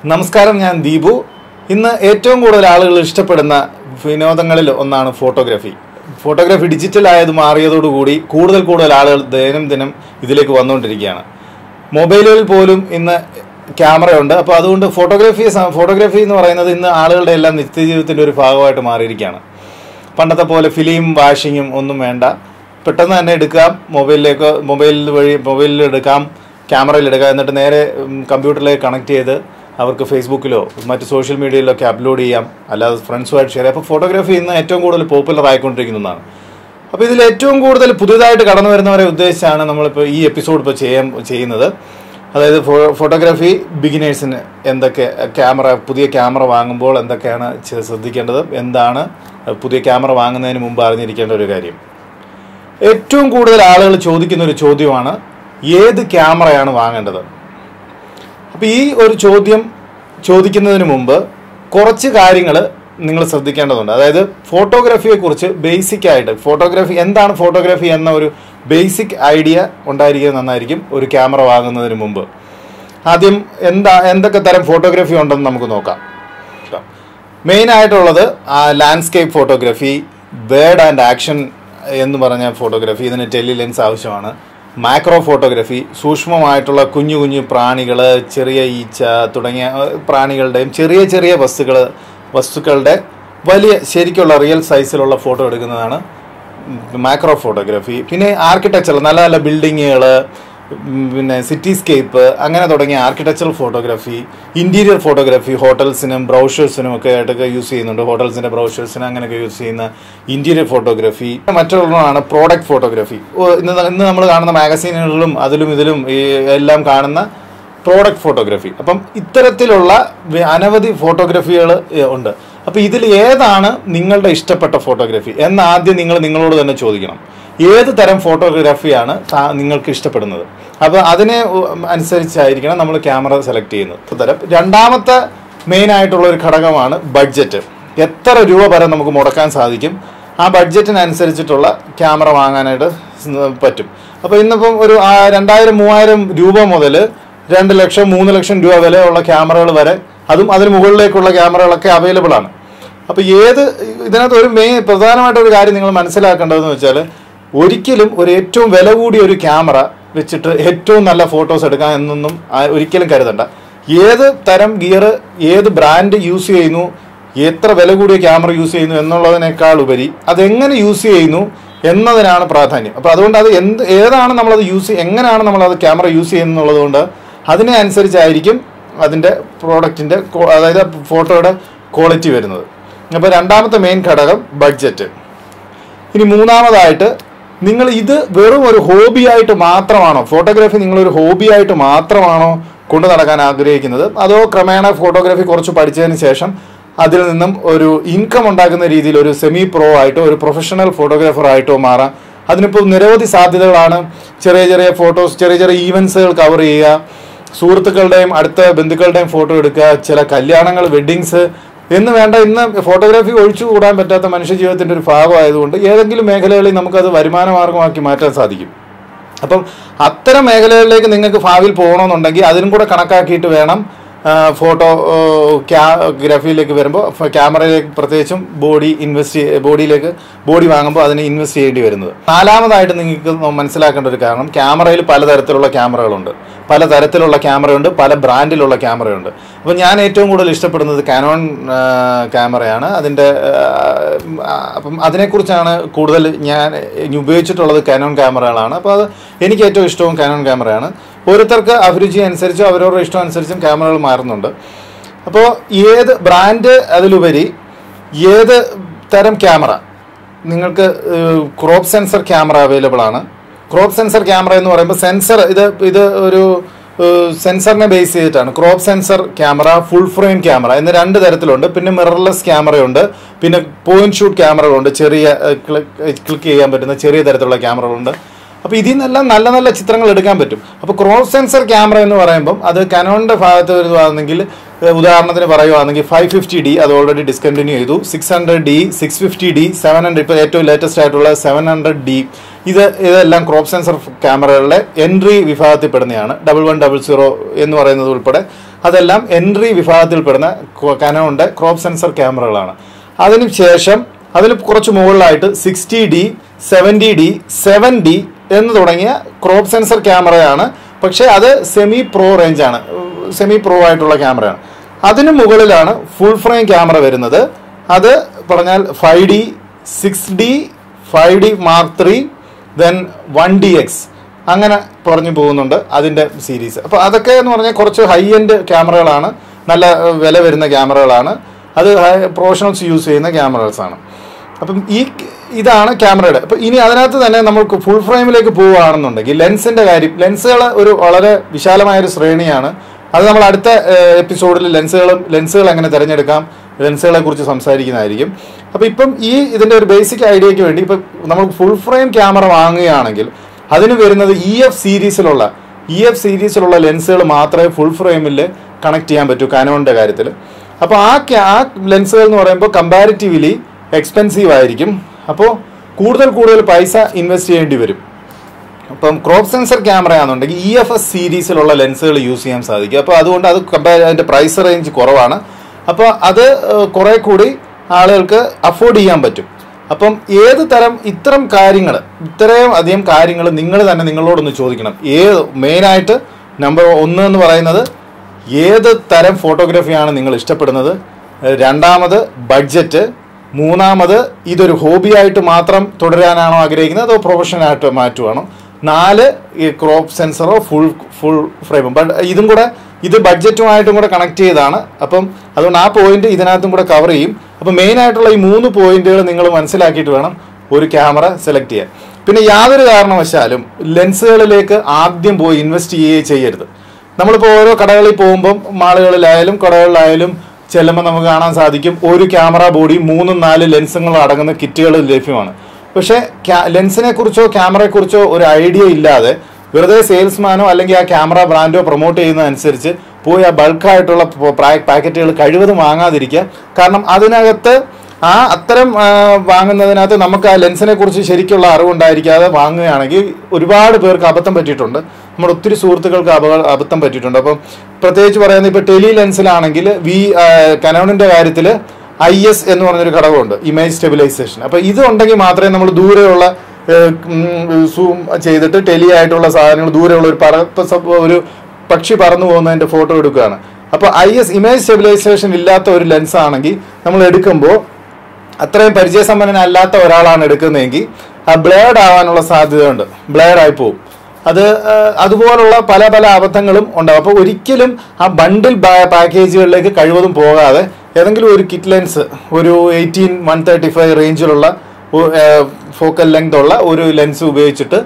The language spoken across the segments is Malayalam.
നമസ്കാരം, ഞാൻ ദീപു. ഇന്ന് ഏറ്റവും കൂടുതൽ ആളുകൾ ഇഷ്ടപ്പെടുന്ന വിനോദങ്ങളിൽ ഒന്നാണ് ഫോട്ടോഗ്രാഫി. ഫോട്ടോഗ്രാഫി ഡിജിറ്റലായത് മാറിയതോടുകൂടി കൂടുതൽ ആളുകൾ ദൈനംദിനം ഇതിലേക്ക് വന്നുകൊണ്ടിരിക്കുകയാണ്. മൊബൈലുകളിൽ പോലും ഇന്ന് ക്യാമറയുണ്ട്. അപ്പോൾ അതുകൊണ്ട് ഫോട്ടോഗ്രാഫി എന്ന് പറയുന്നത് ഇന്ന് ആളുകളുടെ എല്ലാം നിത്യജീവിതത്തിൻ്റെ ഒരു ഭാഗമായിട്ട് മാറിയിരിക്കുകയാണ്. പണ്ടത്തെ പോലെ ഫിലിം വാഷിങ്ങും ഒന്നും വേണ്ട, പെട്ടെന്ന് തന്നെ എടുക്കാം. മൊബൈലിൽ എടുക്കാം, ക്യാമറയിൽ എടുക്കാം, എന്നിട്ട് നേരെ കമ്പ്യൂട്ടറിലേക്ക് കണക്ട് ചെയ്ത് അവർക്ക് ഫേസ്ബുക്കിലോ മറ്റ് സോഷ്യൽ മീഡിയയിലൊക്കെ അപ്ലോഡ് ചെയ്യാം, അല്ലാതെ ഫ്രണ്ട്സുമായിട്ട് ഷെയർ ചെയ്യാം. അപ്പോൾ ഫോട്ടോഗ്രാഫി ഇന്ന് ഏറ്റവും കൂടുതൽ പോപ്പുലർ ആയിക്കൊണ്ടിരിക്കുന്നതാണ്. അപ്പോൾ ഇതിൽ ഏറ്റവും കൂടുതൽ പുതിയതായിട്ട് കടന്നു വരുന്നവരെ ഉദ്ദേശിച്ചാണ് നമ്മളിപ്പോൾ ഈ എപ്പിസോഡ് ഇപ്പോൾ ചെയ്യുന്നത്. അതായത് ഫോട്ടോഗ്രാഫി ബിഗിനേഴ്സിന് എന്തൊക്കെ പുതിയ ക്യാമറ വാങ്ങുമ്പോൾ എന്തൊക്കെയാണ് ശ്രദ്ധിക്കേണ്ടത്, എന്താണ് പുതിയ ക്യാമറ വാങ്ങുന്നതിന് മുമ്പ് അറിഞ്ഞിരിക്കേണ്ട ഒരു കാര്യം. ഏറ്റവും കൂടുതൽ ആളുകൾ ചോദിക്കുന്ന ഒരു ചോദ്യമാണ്, ഏത് ക്യാമറയാണ് വാങ്ങേണ്ടത്? അപ്പോൾ ഈ ഒരു ചോദ്യം ചോദിക്കുന്നതിന് മുമ്പ് കുറച്ച് കാര്യങ്ങൾ നിങ്ങൾ ശ്രദ്ധിക്കേണ്ടതുണ്ട്. അതായത് ഫോട്ടോഗ്രാഫിയെക്കുറിച്ച് ബേസിക്കായിട്ട് എന്താണ് ഫോട്ടോഗ്രാഫി എന്ന ഒരു ബേസിക് ഐഡിയ ഉണ്ടായിരിക്കുന്നത് നന്നായിരിക്കും ഒരു ക്യാമറ വാങ്ങുന്നതിന് മുമ്പ്. ആദ്യം എന്തൊക്കെ തരം ഫോട്ടോഗ്രാഫി ഉണ്ടെന്ന് നമുക്ക് നോക്കാം. മെയിനായിട്ടുള്ളത് landscape photography, bird and action എന്ന് പറഞ്ഞ ഫോട്ടോഗ്രാഫി, ഇതിന് ടെലി ലെൻസ് ആവശ്യമാണ്. മാക്രോ ഫോട്ടോഗ്രാഫി, സൂക്ഷ്മമായിട്ടുള്ള കുഞ്ഞു പ്രാണികൾ, ചെറിയ ഈച്ച തുടങ്ങിയ പ്രാണികളുടെയും ചെറിയ വസ്തുക്കളുടെ വലിയ ശരിക്കുള്ള റിയൽ സൈസിലുള്ള ഫോട്ടോ എടുക്കുന്നതാണ് മാക്രോ ഫോട്ടോഗ്രാഫി. പിന്നെ ആർക്കിടെക്ചർ, നല്ല ബിൽഡിങ്ങുകൾ, പിന്നെ സിറ്റിസ്കേപ്പ്, അങ്ങനെ തുടങ്ങിയ ആർക്കിടെക്ചറൽ ഫോട്ടോഗ്രാഫി. ഇൻറ്റീരിയർ ഫോട്ടോഗ്രാഫി, ഹോട്ടൽസിനും ബ്രൗഷേഴ്സിനും ഒക്കെ ആയിട്ടൊക്കെ യൂസ് ചെയ്യുന്നുണ്ട്. ഹോട്ടൽസിൻ്റെ ബ്രൗഷേഴ്സിനും അങ്ങനെയൊക്കെ യൂസ് ചെയ്യുന്ന ഇൻറ്റീരിയർ ഫോട്ടോഗ്രാഫി. മറ്റുള്ളതാണ് പ്രോഡക്റ്റ് ഫോട്ടോഗ്രാഫി. ഇന്ന് നമ്മൾ കാണുന്ന മാഗസീനുകളിലും ഇതിലും എല്ലാം കാണുന്ന പ്രോഡക്റ്റ് ഫോട്ടോഗ്രാഫി. അപ്പം ഇത്തരത്തിലുള്ള അനവധി ഫോട്ടോഗ്രാഫികൾ ഉണ്ട്. അപ്പോൾ ഇതിൽ ഏതാണ് നിങ്ങളുടെ ഇഷ്ടപ്പെട്ട ഫോട്ടോഗ്രാഫി എന്ന് ആദ്യം നിങ്ങളോട് തന്നെ ചോദിക്കണം. ഏത് തരം ഫോട്ടോഗ്രാഫിയാണ് നിങ്ങൾക്ക് ഇഷ്ടപ്പെടുന്നത്? അപ്പോൾ അതിനെ അനുസരിച്ചായിരിക്കണം നമ്മൾ ക്യാമറ സെലക്ട് ചെയ്യുന്നത്. രണ്ടാമത്തെ മെയിനായിട്ടുള്ള ഒരു ഘടകമാണ് ബഡ്ജറ്റ്. എത്ര രൂപ വരെ നമുക്ക് മുടക്കാൻ സാധിക്കും, ആ ബഡ്ജറ്റിനനുസരിച്ചിട്ടുള്ള ക്യാമറ വാങ്ങാനായിട്ട് പറ്റും. അപ്പോൾ ഇന്നിപ്പം ഒരു 2000-3000 രൂപ മുതൽ 2 ലക്ഷം 3 ലക്ഷം രൂപ വിലയുള്ള ക്യാമറകൾ വരെ, അതും അതിന് മുകളിലേക്കുള്ള ക്യാമറകളൊക്കെ അവൈലബിൾ ആണ്. അപ്പോൾ ഇതിനകത്ത് ഒരു പ്രധാനമായിട്ടൊരു കാര്യം നിങ്ങൾ മനസ്സിലാക്കേണ്ടതെന്ന് വെച്ചാൽ, ഒരിക്കലും ഏറ്റവും വില കൂടിയ ഒരു ക്യാമറ വെച്ചിട്ട് ഏറ്റവും നല്ല ഫോട്ടോസ് എടുക്കാം എന്നൊന്നും ഒരിക്കലും കരുതണ്ട. ഏത് തരം ഗിയർ, ഏത് ബ്രാൻഡ് യൂസ് ചെയ്യുന്നു, എത്ര വില കൂടിയ ക്യാമറ യൂസ് ചെയ്യുന്നു എന്നുള്ളതിനേക്കാൾ ഉപരി അതെങ്ങനെ യൂസ് ചെയ്യുന്നു എന്നതിനാണ് പ്രാധാന്യം. അപ്പോൾ അതുകൊണ്ട് ഏതാണ് നമ്മളത് എങ്ങനെയാണ് നമ്മളത് ക്യാമറ യൂസ് ചെയ്യുന്നുള്ളത് കൊണ്ട് അതിനെ അനുസരിച്ചായിരിക്കും അതിൻ്റെ പ്രോഡക്റ്റിൻ്റെ, അതായത് ഫോട്ടോയുടെ ക്വാളിറ്റി വരുന്നത്. അപ്പോൾ രണ്ടാമത്തെ മെയിൻ ഘടകം ബഡ്ജറ്റ്. ഇനി മൂന്നാമതായിട്ട്, നിങ്ങൾ ഇത് വെറും ഒരു ഹോബിയായിട്ട് മാത്രമാണോ, ഫോട്ടോഗ്രാഫി നിങ്ങളൊരു ഹോബിയായിട്ട് മാത്രമാണോ കൊണ്ടു നടക്കാൻ ആഗ്രഹിക്കുന്നത്, അതോ ക്രമേണ ഫോട്ടോഗ്രാഫി കുറച്ച് പഠിച്ചതിന് ശേഷം അതിൽ നിന്നും ഒരു ഇൻകം ഉണ്ടാക്കുന്ന രീതിയിൽ ഒരു സെമി പ്രോ ആയിട്ടോ ഒരു പ്രൊഫഷണൽ ഫോട്ടോഗ്രാഫറായിട്ടോ മാറാം? അതിനിപ്പോൾ നിരവധി സാധ്യതകളാണ്. ചെറിയ ഫോട്ടോസ്, ചെറിയ ഈവൻസുകൾ കവർ ചെയ്യുക, സുഹൃത്തുക്കളുടെയും അടുത്ത ബന്ധുക്കളുടെയും ഫോട്ടോ എടുക്കുക, ചില കല്യാണങ്ങൾ, വെഡ്ഡിങ്സ് എന്ന് വേണ്ട, ഇന്ന് ഫോട്ടോഗ്രാഫി ഒഴിച്ചുകൂടാൻ പറ്റാത്ത മനുഷ്യ ജീവിതത്തിൻ്റെ ഒരു ഭാഗമായതുകൊണ്ട് ഏതെങ്കിലും മേഖലകളിൽ നമുക്കത് വരുമാന മാർഗമാക്കി മാറ്റാൻ സാധിക്കും. അപ്പം അത്തരം മേഖലകളിലേക്ക് നിങ്ങൾക്ക് ഭാവിയിൽ പോകണമെന്നുണ്ടെങ്കിൽ അതിനും കൂടെ കണക്കാക്കിയിട്ട് വേണം ഫോട്ടോഗ്രാഫിയിലേക്ക് വരുമ്പോൾ, ക്യാമറയിലേക്ക് പ്രത്യേകിച്ചും ബോഡി വാങ്ങുമ്പോൾ അതിന് ഇൻവെസ്റ്റ് ചെയ്യേണ്ടി വരുന്നത്. നാലാമതായിട്ട് നിങ്ങൾക്ക് മനസ്സിലാക്കേണ്ട ഒരു കാരണം, ക്യാമറയിൽ പലതരത്തിലുള്ള ക്യാമറകളുണ്ട്, പല ബ്രാൻഡിലുള്ള ക്യാമറയുണ്ട്. അപ്പോൾ ഞാൻ ഏറ്റവും കൂടുതൽ ഇഷ്ടപ്പെടുന്നത് കാനോൺ ക്യാമറയാണ്. അപ്പം അതിനെക്കുറിച്ചാണ് കൂടുതൽ ഞാൻ ഉപയോഗിച്ചിട്ടുള്ളത്. കാനോൺ ക്യാമറകളാണ്. അപ്പോൾ എനിക്ക് ഏറ്റവും ഇഷ്ടവും കാനോൺ ക്യാമറയാണ്. ഓരോരുത്തർക്ക് അഭിരുചി അനുസരിച്ചും അവരവരുടെ ഇഷ്ടം അനുസരിച്ചും ക്യാമറകൾ മാറുന്നുണ്ട്. അപ്പോൾ ഏത് ബ്രാൻഡ്, അതിലുപരി ഏത് തരം ക്യാമറ, നിങ്ങൾക്ക് ക്രോപ്പ് സെൻസർ ക്യാമറ അവൈലബിൾ ആണ്. ക്രോപ്പ് സെൻസർ ക്യാമറ എന്ന് പറയുമ്പോൾ ഇത് ഒരു സെൻസറിനെ ബേസ് ചെയ്തിട്ടാണ്. Crop sensor camera, full frame camera എന്ന് 2 തരത്തിലുണ്ട്. പിന്നെ മിറർലെസ് ക്യാമറയുണ്ട്, പിന്നെ പോയിന്റ് ഷൂട്ട് ക്യാമറകളുണ്ട്, ക്ലിക്ക് ചെയ്യാൻ പറ്റുന്ന ചെറിയ തരത്തിലുള്ള ക്യാമറകളുണ്ട്. അപ്പോൾ ഇതിൽ നിന്നെല്ലാം നല്ല ചിത്രങ്ങൾ എടുക്കാൻ പറ്റും. അപ്പോൾ ക്രോപ്പ് സെൻസർ ക്യാമറ എന്ന് പറയുമ്പം അത് കാനോണിൻ്റെ ഭാഗത്ത് വരുവാണെങ്കിൽ, ഉദാഹരണത്തിന് പറയുവാണെങ്കിൽ 550D അത് ഓൾറെഡി ഡിസ്കണ്ടിന്യൂ ചെയ്തു. 600D, 650D, 700, ഇപ്പോൾ ഏറ്റവും ലേറ്റസ്റ്റ് ആയിട്ടുള്ള 700D, ഇതെല്ലാം ക്രോപ്പ് സെൻസർ ക്യാമറകളുടെ എൻട്രി വിഭാഗത്തിൽപ്പെടുന്നതാണ്. 1100 എന്ന് പറയുന്നത് ഉൾപ്പെടെ അതെല്ലാം എൻട്രി വിഭാഗത്തിൽപ്പെടുന്ന കാനോണിൻ്റെ ക്രോപ്പ് സെൻസർ ക്യാമറകളാണ്. അതിനുശേഷം അതിൽ കുറച്ച് മുകളിലായിട്ട് 60D, 70D, 7D എന്ന് തുടങ്ങിയ ക്രോപ്പ് സെൻസർ ക്യാമറയാണ്. പക്ഷേ അത് സെമി പ്രോ റേഞ്ചാണ്, സെമി പ്രോ ആയിട്ടുള്ള ക്യാമറയാണ്. അതിന് മുകളിലാണ് ഫുൾ ഫ്രെയിം ക്യാമറ വരുന്നത്. അത് പറഞ്ഞാൽ 5D, 6D, 5D Mark III, then 1DX അങ്ങനെ പറഞ്ഞു പോകുന്നുണ്ട് അതിൻ്റെ സീരീസ്. അപ്പോൾ അതൊക്കെ എന്ന് പറഞ്ഞാൽ കുറച്ച് ഹൈ എൻഡ് ക്യാമറകളാണ്, നല്ല വില വരുന്ന ക്യാമറകളാണ്. അത് പ്രൊഫഷണൽസ് യൂസ് ചെയ്യുന്ന ക്യാമറകളാണ്. അപ്പം ഇതാണ് ക്യാമറയുടെ. അപ്പോൾ ഇനി അതിനകത്ത് തന്നെ നമുക്ക് ഫുൾ ഫ്രെയിമിലേക്ക് പോവുകയാണെന്നുണ്ടെങ്കിൽ ലെൻസിൻ്റെ കാര്യം, ലെൻസുകൾ ഒരു വളരെ വിശാലമായൊരു ശ്രേണിയാണ്. അത് നമ്മൾ അടുത്ത എപ്പിസോഡിൽ ലെൻസുകൾ എങ്ങനെ തിരഞ്ഞെടുക്കാം, ലെൻസുകളെ കുറിച്ച് സംസാരിക്കുന്നതായിരിക്കും. അപ്പോൾ ഇപ്പം ഇതിൻ്റെ ഒരു ബേസിക് ഐഡിയയ്ക്ക് വേണ്ടി ഇപ്പം നമ്മൾ ഫുൾ ഫ്രെയിം ക്യാമറ വാങ്ങുകയാണെങ്കിൽ അതിന് വരുന്നത് EF സീരീസിലുള്ള ലെൻസുകൾ മാത്രമേ ഫുൾ ഫ്രെയിമിൽ കണക്ട് ചെയ്യാൻ പറ്റൂ കാനോണിൻ്റെ കാര്യത്തിൽ. അപ്പോൾ ആ ലെൻസുകൾ എന്ന് പറയുമ്പോൾ കമ്പാരിറ്റീവ്ലി എക്സ്പെൻസീവ് ആയിരിക്കും. അപ്പോൾ കൂടുതൽ പൈസ ഇൻവെസ്റ്റ് ചെയ്യേണ്ടി വരും. അപ്പം ക്രോപ്പ് സെൻസർ ക്യാമറ ആണെന്നുണ്ടെങ്കിൽ EFS സീരീസിലുള്ള ലെൻസുകൾ യൂസ് ചെയ്യാൻ സാധിക്കും. അപ്പോൾ അതുകൊണ്ട് അതിൻ്റെ പ്രൈസ് റേഞ്ച് കുറവാണ്. അപ്പോൾ അത് കുറേ കൂടി ആളുകൾക്ക് അഫോർഡ് ചെയ്യാൻ പറ്റും. അപ്പം ഏത് തരം ഇത്രയും അധികം കാര്യങ്ങൾ നിങ്ങൾ തന്നെ നിങ്ങളോടൊന്ന് ചോദിക്കണം. മെയിനായിട്ട് നമ്പർ 1 എന്ന് പറയുന്നത് ഏത് തരം ഫോട്ടോഗ്രാഫിയാണ് നിങ്ങൾ ഇഷ്ടപ്പെടുന്നത്, രണ്ടാമത് ബഡ്ജറ്റ്, മൂന്നാമത് ഇതൊരു ഹോബിയായിട്ട് മാത്രം തുടരാനാണോ ആഗ്രഹിക്കുന്നത് അതോ പ്രൊഫഷനായിട്ട് മാറ്റുവാണോ, 4 ഈ ക്രോപ്പ് സെൻസറോ ഫുൾ ഫ്രെയിമും. ഇത് ബഡ്ജറ്റുമായിട്ടും കൂടെ കണക്ട് ചെയ്താണ്. അപ്പം അതുകൊണ്ട് ആ പോയിന്റ് ഇതിനകത്തും കൂടെ കവർ ചെയ്യും. അപ്പം മെയിനായിട്ടുള്ള ഈ 3 പോയിന്റുകൾ നിങ്ങൾ മനസ്സിലാക്കിയിട്ട് വേണം ഒരു ക്യാമറ സെലക്ട് ചെയ്യാൻ. പിന്നെ യാതൊരു കാരണവശാലും ലെൻസുകളിലേക്ക് ആദ്യം പോയി ഇൻവെസ്റ്റ് ചെയ്യരുത്. നമ്മളിപ്പോൾ ഓരോ കടകളിൽ പോകുമ്പം മാളുകളിലായാലും കടകളിലായാലും ചെല്ലുമ്പോൾ നമുക്ക് കാണാൻ സാധിക്കും ഒരു ക്യാമറ ബോഡി 3-4 ലെൻസുകൾ അടങ്ങുന്ന കിറ്റുകൾ ലഭ്യമാണ്. പക്ഷേ ലെൻസിനെ കുറിച്ചോ ക്യാമറയെക്കുറിച്ചോ ഒരു ഐഡിയ ഇല്ലാതെ വെറുതെ സെയിൽസ്മാനോ അല്ലെങ്കിൽ ആ ക്യാമറ ബ്രാൻഡോ പ്രൊമോട്ട് ചെയ്യുന്നതനുസരിച്ച് പോയി ആ ബൾക്കായിട്ടുള്ള പാക്കറ്റുകൾ കഴിവതും വാങ്ങാതിരിക്കുക. കാരണം അതിനകത്ത് അത്തരം വാങ്ങുന്നതിനകത്ത് നമുക്ക് ആ ലെൻസിനെ കുറിച്ച് ശരിക്കുള്ള അറിവുണ്ടായിരിക്കാതെ വാങ്ങുകയാണെങ്കിൽ ഒരുപാട് പേർക്ക് അബദ്ധം പറ്റിയിട്ടുണ്ട്. നമ്മുടെ ഒത്തിരി സുഹൃത്തുക്കൾക്ക് അബദ്ധം പറ്റിയിട്ടുണ്ട്. അപ്പം പ്രത്യേകിച്ച് പറയുന്നത് ഇപ്പോൾ ടെലി ലെൻസിലാണെങ്കിൽ കനോണിൻ്റെ കാര്യത്തിൽ IS എന്ന് പറഞ്ഞൊരു ഘടകമുണ്ട്, ഇമേജ് സ്റ്റെബിലൈസേഷൻ. അപ്പോൾ ഇത് ഉണ്ടെങ്കിൽ മാത്രമേ നമ്മൾ ദൂരെയുള്ള സൂം ചെയ്തിട്ട് ടെലി ആയിട്ടുള്ള സാധനങ്ങൾ ദൂരെയുള്ള ഒരു പക്ഷി പറന്നു പോകുന്നതിൻ്റെ ഫോട്ടോ എടുക്കുകയാണ്. അപ്പോൾ IS ഇമേജ് സ്റ്റെബിലൈസേഷൻ ഇല്ലാത്ത ഒരു ലെൻസ് ആണെങ്കിൽ നമ്മൾ എടുക്കുമ്പോൾ അത്രയും പരിചയസമ്പന്നനല്ലാത്ത ഒരാളാണ് എടുക്കുന്നതെങ്കിൽ ആ ബ്ലേഡ് ആവാനുള്ള സാധ്യതയുണ്ട്, ബ്ലേഡായി പോകും. അതുപോലുള്ള പല അബദ്ധങ്ങളും ഉണ്ടാകും. അപ്പോൾ ഒരിക്കലും ആ ബണ്ടിൽ പാക്കേജുകളിലേക്ക് കഴിവതും പോകാതെ ഏതെങ്കിലും ഒരു കിറ്റ് ലെൻസ്, ഒരു 18-135 റേഞ്ചിലുള്ള ഫോക്കൽ ലെങ്ത് ഉള്ള ഒരു ലെൻസ് ഉപയോഗിച്ചിട്ട്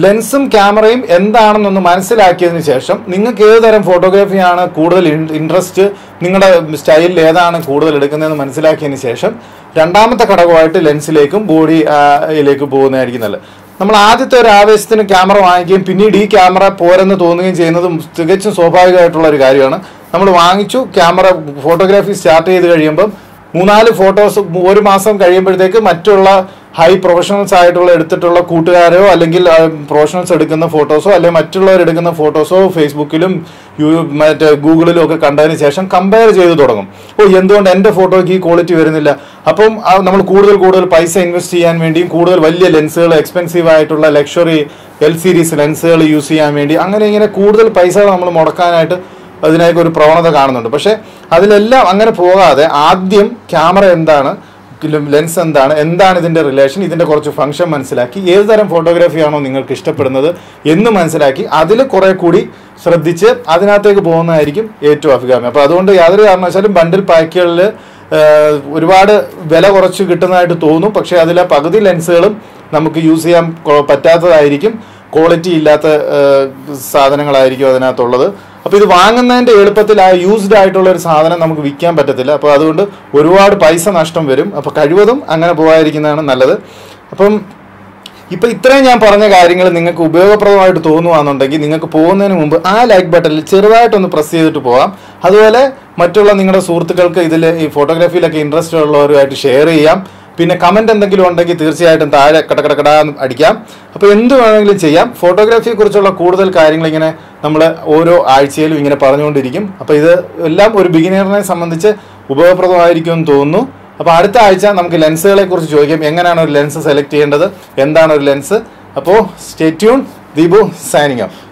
ലെൻസും ക്യാമറയും എന്താണെന്നൊന്ന് മനസ്സിലാക്കിയതിന് ശേഷം നിങ്ങൾക്ക് ഏതുതരം ഫോട്ടോഗ്രാഫിയാണ് കൂടുതൽ ഇൻട്രസ്റ്റ്, നിങ്ങളുടെ സ്റ്റൈലിൽ ഏതാണ് കൂടുതൽ എടുക്കുന്നതെന്ന് മനസ്സിലാക്കിയതിന് ശേഷം രണ്ടാമത്തെ ഘടകമായിട്ട് ലെൻസിലേക്കും ബോഡിയിലേക്ക് പോകുന്നതായിരിക്കും നല്ലത്. നമ്മൾ ആദ്യത്തെ ഒരു ആവേശത്തിന് ക്യാമറ വാങ്ങിക്കുകയും പിന്നീട് ഈ ക്യാമറ പോരെന്ന് തോന്നുകയും ചെയ്യുന്നതും തികച്ചും സ്വാഭാവികമായിട്ടുള്ള ഒരു കാര്യമാണ്. നമ്മൾ വാങ്ങിച്ചു, ക്യാമറ ഫോട്ടോഗ്രാഫി സ്റ്റാർട്ട് ചെയ്ത് കഴിയുമ്പം 3-4 ഫോട്ടോസ് 1 മാസം കഴിയുമ്പോഴത്തേക്ക് മറ്റുള്ള ഹൈ പ്രൊഫഷണൽസ് ആയിട്ടുള്ള എടുത്തിട്ടുള്ള കൂട്ടുകാരോ അല്ലെങ്കിൽ പ്രൊഫഷണൽസ് എടുക്കുന്ന ഫോട്ടോസോ അല്ലെങ്കിൽ മറ്റുള്ളവർ എടുക്കുന്ന ഫോട്ടോസോ ഫേസ്ബുക്കിലും മറ്റേ ഗൂഗിളിലും ഒക്കെ കണ്ടതിന് ശേഷം കമ്പയർ ചെയ്ത് തുടങ്ങും. എന്തുകൊണ്ട് എൻ്റെ ഫോട്ടോയ്ക്ക് ഈ ക്വാളിറ്റി വരുന്നില്ല? അപ്പം നമ്മൾ കൂടുതൽ പൈസ ഇൻവെസ്റ്റ് ചെയ്യാൻ വേണ്ടിയും കൂടുതൽ വലിയ ലെൻസുകൾ, എക്സ്പെൻസീവ് ആയിട്ടുള്ള ലക്ഷറി L സീരീസ് ലെൻസുകൾ യൂസ് ചെയ്യാൻ വേണ്ടി അങ്ങനെ കൂടുതൽ പൈസ നമ്മൾ മുടക്കാനായിട്ട് അതിനൊക്കെ ഒരു പ്രവണത കാണുന്നുണ്ട്. പക്ഷേ അതിലെല്ലാം അങ്ങനെ പോകാതെ ആദ്യം ക്യാമറ എന്താണ്, ലെൻസ് എന്താണ് ഇതിൻ്റെ റിലേഷൻ, ഇതിൻ്റെ കുറച്ച് ഫംഗ്ഷൻ മനസ്സിലാക്കി ഏതുതരം ഫോട്ടോഗ്രാഫിയാണോ നിങ്ങൾക്ക് ഇഷ്ടപ്പെടുന്നത് എന്ന് മനസ്സിലാക്കി അതിൽ കുറേ കൂടി ശ്രദ്ധിച്ച് അതിനകത്തേക്ക് പോകുന്നതായിരിക്കും ഏറ്റവും അഭികാമ്യം. അപ്പോൾ അതുകൊണ്ട് യാതൊരു കാരണവശാലും ബണ്ടിൽ പാക്കുകളിൽ ഒരുപാട് വില കുറച്ച് കിട്ടുന്നതായിട്ട് തോന്നും. പക്ഷേ അതിലെ പകുതി ലെൻസുകളും നമുക്ക് യൂസ് ചെയ്യാൻ പറ്റാത്തതായിരിക്കും, ക്വാളിറ്റി ഇല്ലാത്ത സാധനങ്ങളായിരിക്കും അതിനകത്തുള്ളത്. അപ്പോൾ ഇത് വാങ്ങുന്നതിൻ്റെ എളുപ്പത്തിൽ ആ യൂസ്ഡ് ആയിട്ടുള്ള ഒരു സാധനം നമുക്ക് വിൽക്കാൻ പറ്റത്തില്ല. അപ്പോൾ അതുകൊണ്ട് ഒരുപാട് പൈസ നഷ്ടം വരും. അപ്പോൾ കഴിവതും അങ്ങനെ പോകാതിരിക്കുന്നതാണ് നല്ലത്. അപ്പം ഇപ്പോൾ ഇത്രയും ഞാൻ പറഞ്ഞ കാര്യങ്ങൾ നിങ്ങൾക്ക് ഉപയോഗപ്രദമായിട്ട് തോന്നുകയാണെന്നുണ്ടെങ്കിൽ നിങ്ങൾക്ക് പോകുന്നതിന് മുമ്പ് ആ ലൈക്ക് ബട്ടണിൽ ചെറുതായിട്ടൊന്ന് പ്രസ് ചെയ്തിട്ട് പോകാം. അതുപോലെ മറ്റുള്ള നിങ്ങളുടെ സുഹൃത്തുക്കൾക്ക് ഇതിൽ ഈ ഫോട്ടോഗ്രാഫിയിലൊക്കെ ഇൻട്രസ്റ്റ് ഉള്ളവരുമായിട്ട് ഷെയർ ചെയ്യാം. പിന്നെ കമൻറ്റ് എന്തെങ്കിലും ഉണ്ടെങ്കിൽ തീർച്ചയായിട്ടും താഴെ കടകടകടാ അടിക്കാം. അപ്പോൾ എന്ത് വേണമെങ്കിലും ചെയ്യാം. ഫോട്ടോഗ്രാഫിയെക്കുറിച്ചുള്ള കൂടുതൽ കാര്യങ്ങൾ ഇങ്ങനെ നമ്മൾ ഓരോ ആഴ്ചയിലും ഇങ്ങനെ പറഞ്ഞുകൊണ്ടിരിക്കും. അപ്പോൾ ഇത് എല്ലാം ഒരു ബിഗിനറിനെ സംബന്ധിച്ച് ഉപയോഗപ്രദമായിരിക്കുമെന്ന് തോന്നുന്നു. അപ്പോൾ അടുത്ത ആഴ്ച നമുക്ക് ലെൻസുകളെ കുറിച്ച് ചോദിക്കാം. എങ്ങനെയാണ് ഒരു ലെൻസ് സെലക്ട് ചെയ്യേണ്ടത്, എന്താണ് ഒരു ലെൻസ്. അപ്പോൾ stay tune. Deepu signing off.